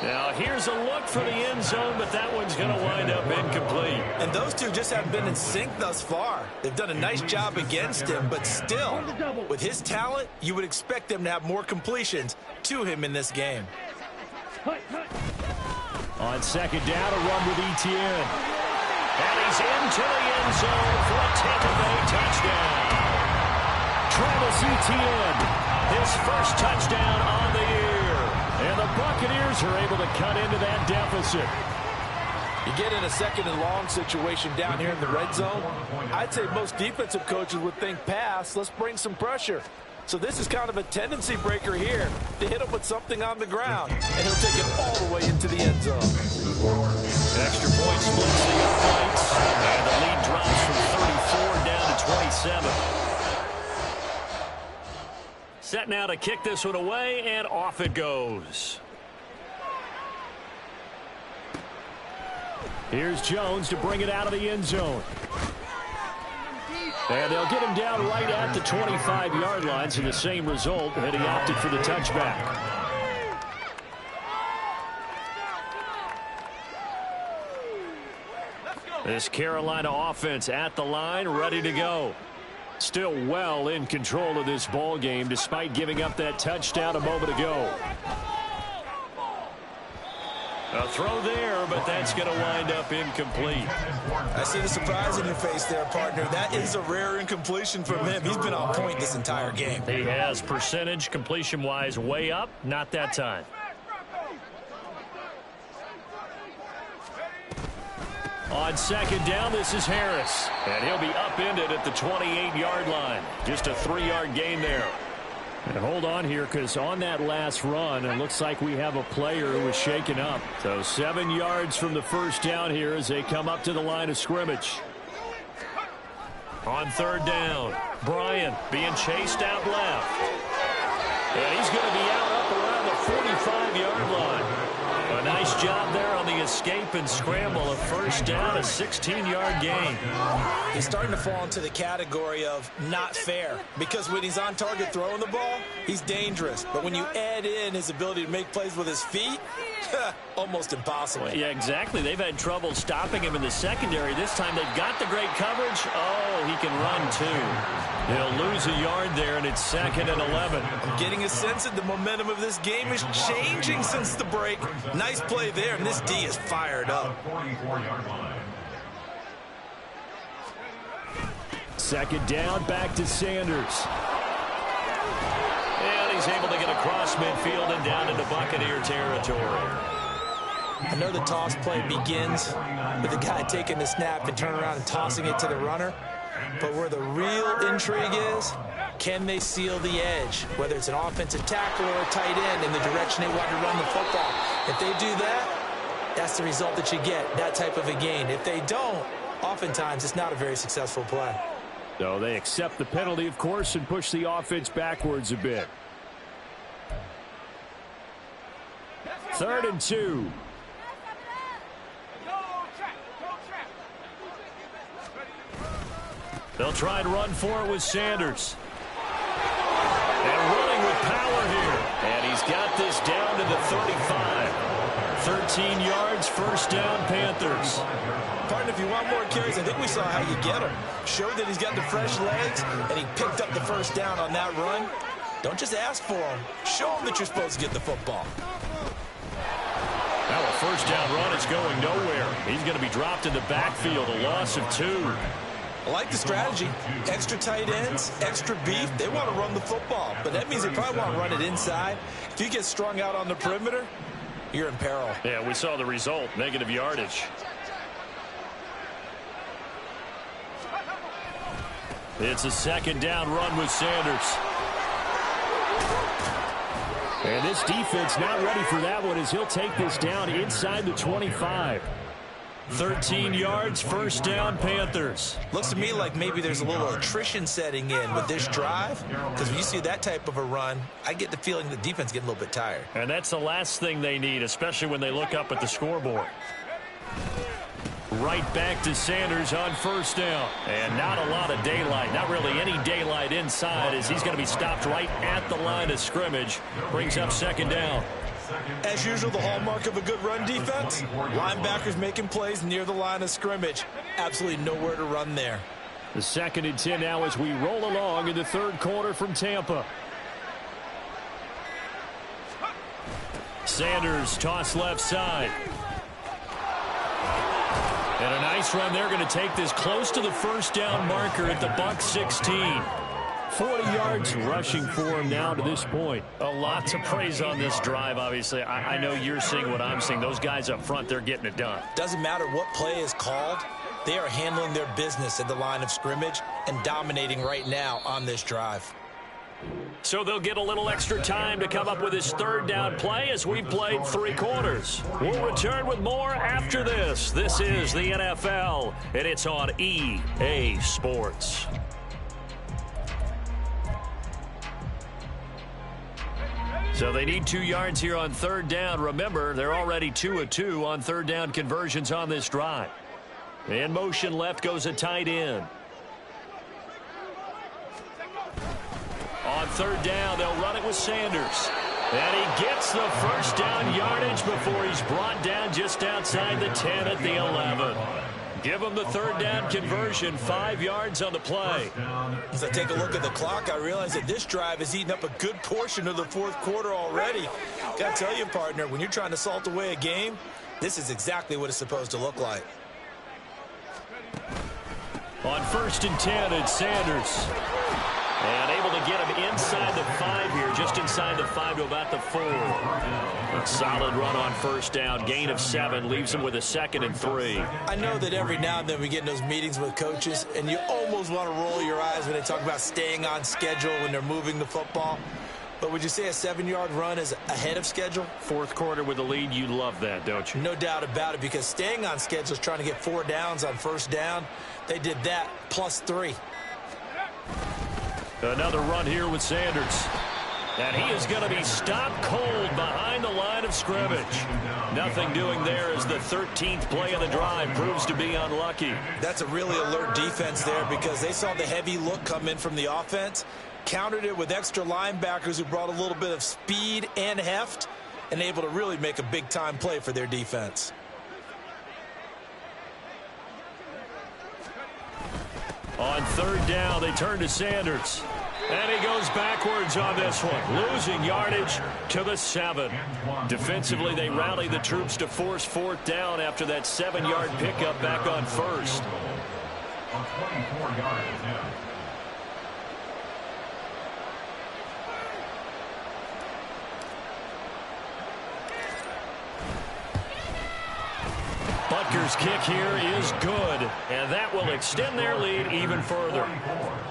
Now, here's a look for the end zone, but that one's going to wind up incomplete. And those two just haven't been in sync thus far. They've done a nice job against him, but still, with his talent, you would expect them to have more completions to him in this game. On second down, a run with Etienne. And he's into the end zone for a Tampa Bay touchdown. Travis Etienne, his first touchdown on the year. And the Buccaneers are able to cut into that deficit. You get in a second and long situation down here in the red zone. I'd say most defensive coaches would think pass. Let's bring some pressure. So this is kind of a tendency breaker here to hit him with something on the ground. And he'll take it all the way into the end zone. Extra point splits the uprights. And the lead drops from 34 down to 27. Set now to kick this one away, and off it goes. Here's Jones to bring it out of the end zone. And they'll get him down right at the 25-yard line, so the same result, and he opted for the touchback. This Carolina offense at the line, ready to go. Still well in control of this ball game, despite giving up that touchdown a moment ago. A throw there, but that's going to wind up incomplete. I see the surprise in your face there, partner. That is a rare incompletion from him. He's been on point this entire game. He has percentage completion-wise way up, not that time. On second down, this is Harris. And he'll be upended at the 28-yard line. Just a 3-yard gain there. And hold on here, because on that last run, it looks like we have a player who was shaken up. So 7 yards from the first down here as they come up to the line of scrimmage. On third down, Bryant being chased out left. And he's going to be out up around the 45-yard line. A nice job there on the escape and scramble. A first down, a 16-yard gain. He's starting to fall into the category of not fair, because when he's on target throwing the ball, he's dangerous. But when you add in his ability to make plays with his feet, almost impossible. Yeah, exactly. They've had trouble stopping him in the secondary. This time they've got the great coverage. Oh, he can run too. He'll lose a yard there, and it's 2nd and 11. I'm getting a sense that the momentum of this game is changing since the break. Nice play there, and this D is fired up. 44-yard line. 2nd down, back to Sanders. And he's able to get across midfield and down into Buccaneer territory. I know the toss play begins with the guy taking the snap and turning around and tossing it to the runner. But where the real intrigue is, can they seal the edge? Whether it's an offensive tackle or a tight end in the direction they want to run the football. If they do that, that's the result that you get, that type of a gain. If they don't, oftentimes it's not a very successful play. So they accept the penalty, of course, and push the offense backwards a bit. 3rd and 2. They'll try and run for it with Sanders. And running with power here. And he's got this down to the 35. 13 yards, first down, Panthers. Partner, if you want more carries, I think we saw how you get him. Showed that he's got the fresh legs, and he picked up the first down on that run. Don't just ask for him. Show him that you're supposed to get the football. Now a first down run is going nowhere. He's going to be dropped in the backfield, a loss of 2. I like the strategy. Extra tight ends, extra beef. They want to run the football, but that means they probably want to run it inside. If you get strung out on the perimeter, you're in peril. Yeah, we saw the result, negative yardage. It's a 2nd down run with Sanders. And this defense not ready for that one as he'll take this down inside the 25. 13 yards, first down, Panthers. Looks to me like maybe there's a little attrition setting in with this drive, because when you see that type of a run, I get the feeling the defense getting a little bit tired. And that's the last thing they need, especially when they look up at the scoreboard. Right back to Sanders on first down. And not a lot of daylight, not really any daylight inside, as he's going to be stopped right at the line of scrimmage. Brings up 2nd down. As usual, the hallmark of a good run defense, linebackers making plays near the line of scrimmage. Absolutely nowhere to run there. The 2nd and 10 now as we roll along in the 3rd quarter from Tampa. Sanders toss left side. And a nice run. They're going to take this close to the first down marker at the Bucs 16. 40 yards rushing for him now to this point. A lot to praise on this drive, obviously. I know you're seeing what I'm seeing. Those guys up front, they're getting it done. Doesn't matter what play is called. They are handling their business at the line of scrimmage and dominating right now on this drive. So they'll get a little extra time to come up with his 3rd down play as we played 3 quarters. We'll return with more after this. This is the NFL, and it's on EA Sports. So they need 2 yards here on 3rd down. Remember, they're already 2 of 2 on 3rd down conversions on this drive. In motion left goes a tight end. On 3rd down, they'll run it with Sanders. And he gets the first down yardage before he's brought down just outside the 10 at the 11. Give him the 3rd down conversion, 5 yards on the play. As I take a look at the clock, I realize that this drive has eaten up a good portion of the 4th quarter already. Got to tell you, partner, when you're trying to salt away a game, this is exactly what it's supposed to look like. On 1st and 10, it's Sanders. And able to get him inside the 5 here, just inside the 5 to about the 4. A solid run on 1st down, gain of 7, leaves him with a 2nd and 3. I know that every now and then we get in those meetings with coaches, and you almost want to roll your eyes when they talk about staying on schedule when they're moving the football. But would you say a 7-yard run is ahead of schedule? 4th quarter with the lead, you love that, don't you? No doubt about it, because staying on schedule is trying to get 4 downs on 1st down. They did that, plus 3. Another run here with Sanders. And he is going to be stopped cold behind the line of scrimmage. Nothing doing there as the 13th play of the drive proves to be unlucky. That's a really alert defense there because they saw the heavy look come in from the offense, countered it with extra linebackers who brought a little bit of speed and heft, and able to really make a big-time play for their defense. On third down, they turn to Sanders. And he goes backwards on this one, losing yardage to the 7. Defensively, they rally the troops to force fourth down after that 7-yard pickup back on first. A 24-yard attempt. Butker's kick here is good, and that will extend their lead even further.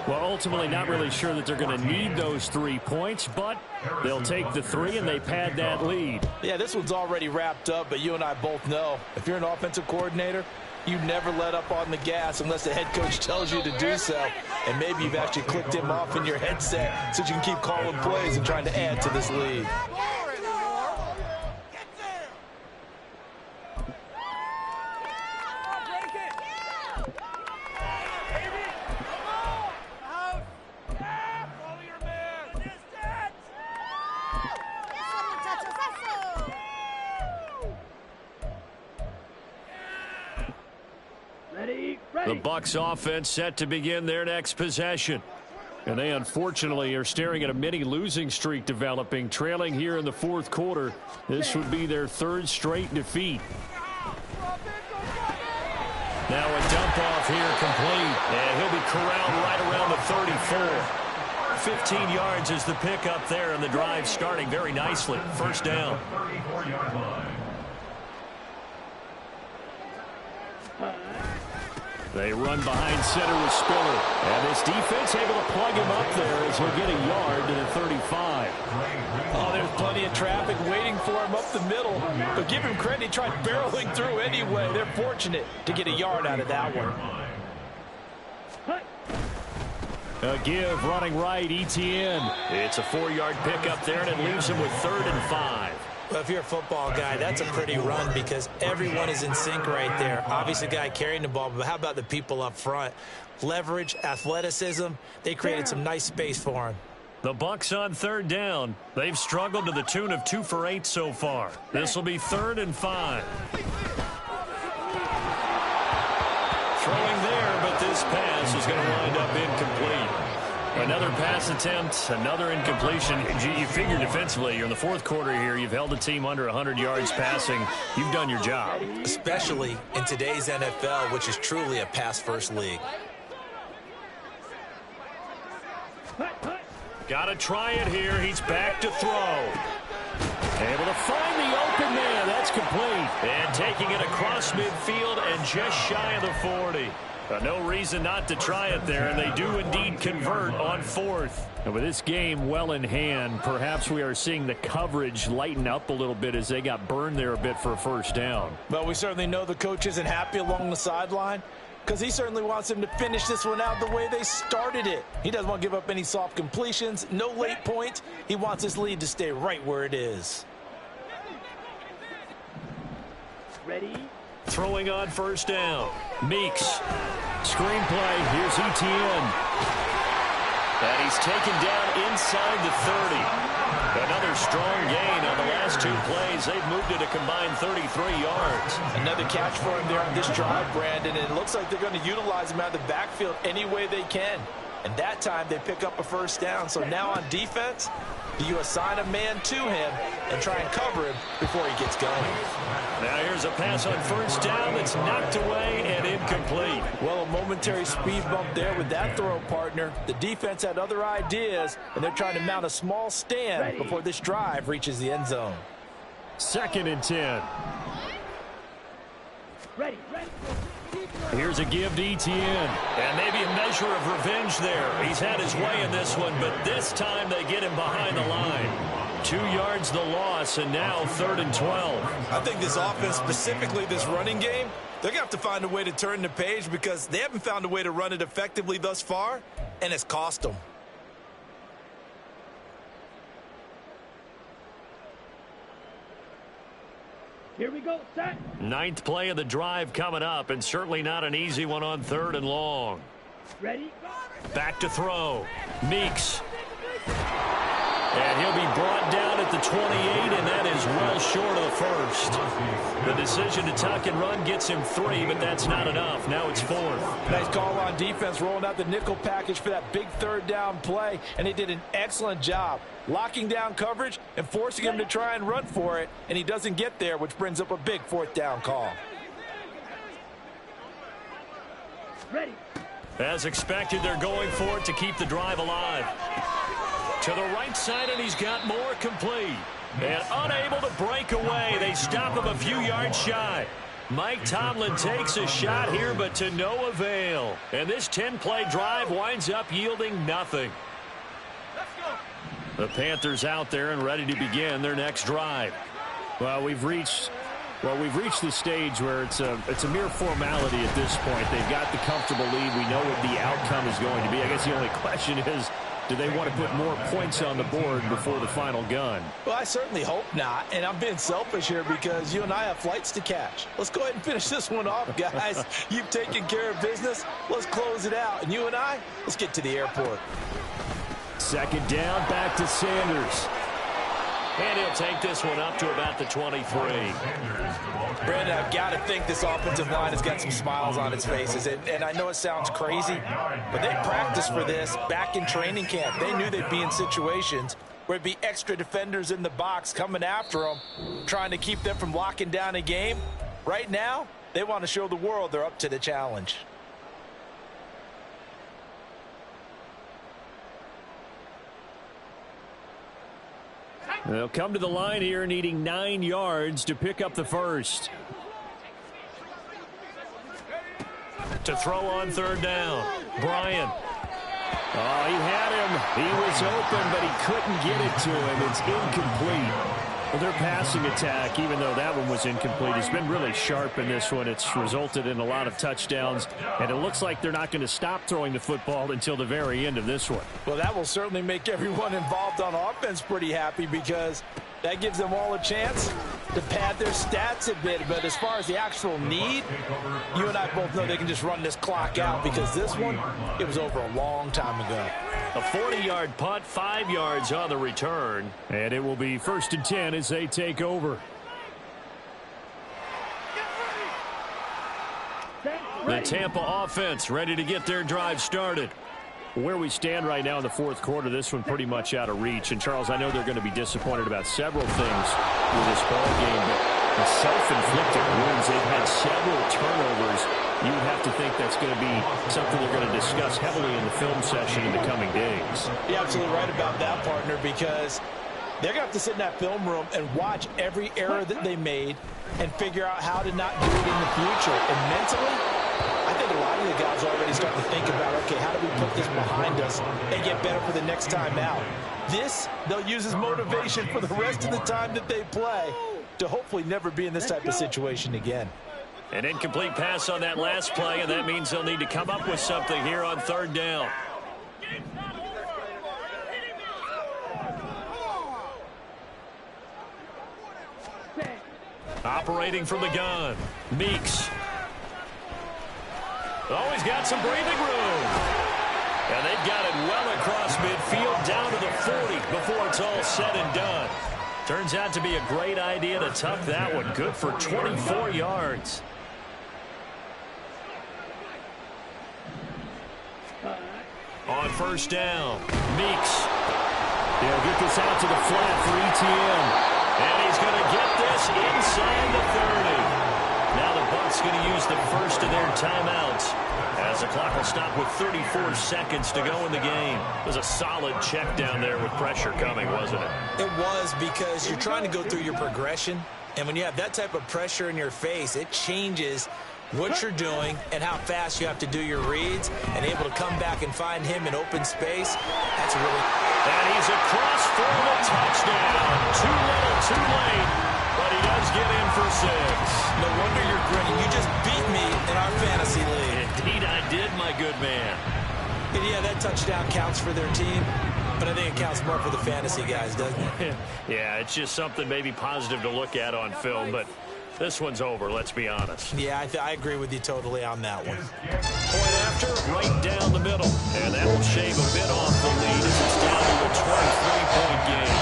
Well, ultimately, not really sure that they're going to need those 3 points, but they'll take the 3 and they pad that lead. Yeah, this one's already wrapped up, but you and I both know if you're an offensive coordinator, you never let up on the gas unless the head coach tells you to do so. And maybe you've actually clicked him off in your headset so you can keep calling plays and trying to add to this lead. The Bucs offense set to begin their next possession. And they unfortunately are staring at a mini losing streak developing, trailing here in the fourth quarter. This would be their 3rd straight defeat. Now a dump off here complete, and he'll be corralled right around the 34. 15 yards is the pickup there, and the drive starting very nicely. First down. 34-yard line. They run behind center with Spiller. And this defense able to plug him up there as he'll get a yard to the 35. Oh, there's plenty of traffic waiting for him up the middle. But give him credit, he tried barreling through anyway. They're fortunate to get a yard out of that one. A give running right, Etienne. It's a 4-yard pickup there, and it leaves him with 3rd and 5. Well, if you're a football guy, that's a pretty run because everyone is in sync right there. Obviously, the guy carrying the ball, but how about the people up front? Leverage, athleticism, they created some nice space for him. The Bucs on 3rd down. They've struggled to the tune of 2 for 8 so far. This will be 3rd and 5. Throwing there, but this pass is going to wind up incomplete. Another pass attempt, another incompletion. You figure defensively, you're in the fourth quarter here. You've held the team under 100 yards passing. You've done your job. Especially in today's NFL, which is truly a pass-first league. Got to try it here. He's back to throw. Able to find the open man. That's complete. And taking it across midfield and just shy of the 40. No reason not to try it there, and they do indeed convert on 4th. And with this game well in hand, perhaps we are seeing the coverage lighten up a little bit as they got burned there a bit for a first down. Well, we certainly know the coach isn't happy along the sideline because he certainly wants them to finish this one out the way they started it. He doesn't want to give up any soft completions, no late points. He wants his lead to stay right where it is. Ready? Throwing on first down. Meeks. Screenplay. Here's Etienne. And he's taken down inside the 30. Another strong gain on the last 2 plays. They've moved it a combined 33 yards. Another catch for him there on this drive, Brandon. And it looks like they're going to utilize him out of the backfield any way they can. And that time they pick up a first down. So now on defense, do you assign a man to him and try and cover him before he gets going? Now here's a pass on first down that's knocked away and incomplete. Well, a momentary speed bump there with that throw, partner. The defense had other ideas, and they're trying to mount a small stand before this drive reaches the end zone. 2nd and 10. Ready. Here's a give to Etienne. And maybe a measure of revenge there. He's had his way in this one, but this time they get him behind the line. 2 yards the loss, and now 3rd and 12. I think this offense, specifically this running game, they're going to have to find a way to turn the page because they haven't found a way to run it effectively thus far, and it's cost them. Here we go, set. 9th play of the drive coming up, and certainly not an easy one on 3rd and long. Ready? Back to throw. Meeks. And he'll be brought down at the 28, and that is well short of the first. The decision to tuck and run gets him 3, but that's not enough. Now it's 4th. Nice call on defense, rolling out the nickel package for that big 3rd down play, and they did an excellent job locking down coverage and forcing him to try and run for it, and he doesn't get there, which brings up a big 4th down call. Ready. As expected, they're going for it to keep the drive alive. To the right side, and he's got more complete. And unable to break away. They stop him a few yards shy. Mike Tomlin takes a shot here, but to no avail. And this 10-play drive winds up yielding nothing. The Panthers out there and ready to begin their next drive. Well, we've reached the stage where it's a mere formality at this point. They've got the comfortable lead. We know what the outcome is going to be. I guess the only question is, do they want to put more points on the board before the final gun? Well, I certainly hope not, and I'm being selfish here because you and I have flights to catch. Let's go ahead and finish this one off, guys. You've taken care of business. Let's close it out, and you and I, let's get to the airport. 2nd down, back to Sanders. And he'll take this one up to about the 23. Brandon, I've got to think this offensive line has got some smiles on its faces. And I know it sounds crazy, but they practiced for this back in training camp. They knew they'd be in situations where it'd be extra defenders in the box coming after them, trying to keep them from locking down a game. Right now, they want to show the world they're up to the challenge. They'll come to the line here needing 9 yards to pick up the first. To throw on 3rd down. Bryant. Oh, he had him. He was open, but he couldn't get it to him. It's incomplete. Well, their passing attack, even though that one was incomplete, has been really sharp in this one. It's resulted in a lot of touchdowns, and it looks like they're not going to stop throwing the football until the very end of this one. Well, that will certainly make everyone involved on offense pretty happy because that gives them all a chance to pad their stats a bit. But as far as the actual need, you and I both know they can just run this clock out because this one, it was over a long time ago. A 40-yard punt, 5 yards on the return. And it will be 1st and 10 as they take over. The Tampa offense ready to get their drive started. Where we stand right now in the 4th quarter, this one pretty much out of reach. And, Charles, I know they're going to be disappointed about several things with this ball game, but the self-inflicted wounds, they've had several turnovers. You would have to think that's going to be something they're going to discuss heavily in the film session in the coming days. You're absolutely right about that, partner, because they're going to have to sit in that film room and watch every error that they made and figure out how to not do it in the future. And mentally, I think a lot of the guys are already starting to think about, okay, how do we put this behind us and get better for the next time out? This, they'll use as motivation for the rest of the time that they play to hopefully never be in this type of situation again. An incomplete pass on that last play, and that means they'll need to come up with something here on 3rd down. Operating from the gun, Meeks. Oh, he's got some breathing room. And they've got it well across midfield down to the 40 before it's all said and done. Turns out to be a great idea to tuck that one. Good for 24 yards. On 1st down, Meeks. They'll get this out to the flat for ETN. And he's going to get this inside the 30. Now the Bucs going to use the first of their timeouts as the clock will stop with 34 seconds to go in the game. It was a solid check down there with pressure coming, wasn't it? It was, because you're trying to go through your progression, and when you have that type of pressure in your face, it changes what you're doing and how fast you have to do your reads, and able to come back and find him in open space. That's really... And he's across for the touchdown. Too little, too late, but he does get in for 6. No wonder you're grinning. You just beat me in our fantasy league. Indeed I did, my good man. And yeah, that touchdown counts for their team, but I think it counts more for the fantasy guys, doesn't it? Yeah, it's just something maybe positive to look at on film, but This one's over, let's be honest. Yeah, I agree with you totally on that one. Point after, right down the middle. And that will shave a bit off the lead as it's down to a 23-point game.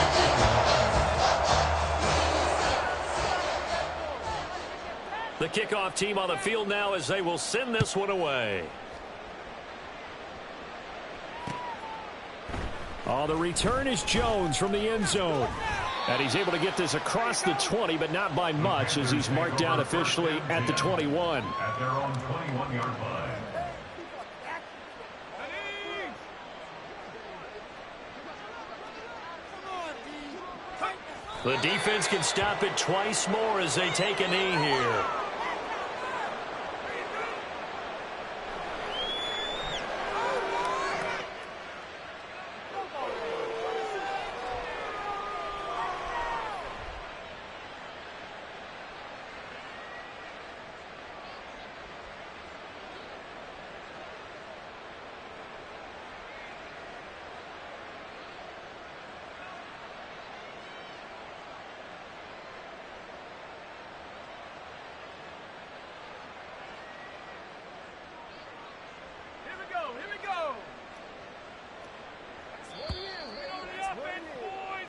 The kickoff team on the field now as they will send this one away. Oh, the return is Jones from the end zone. And he's able to get this across the 20, but not by much as he's marked down officially at the 21. At their own 21-yard line. The defense can stop it twice more as they take a knee here.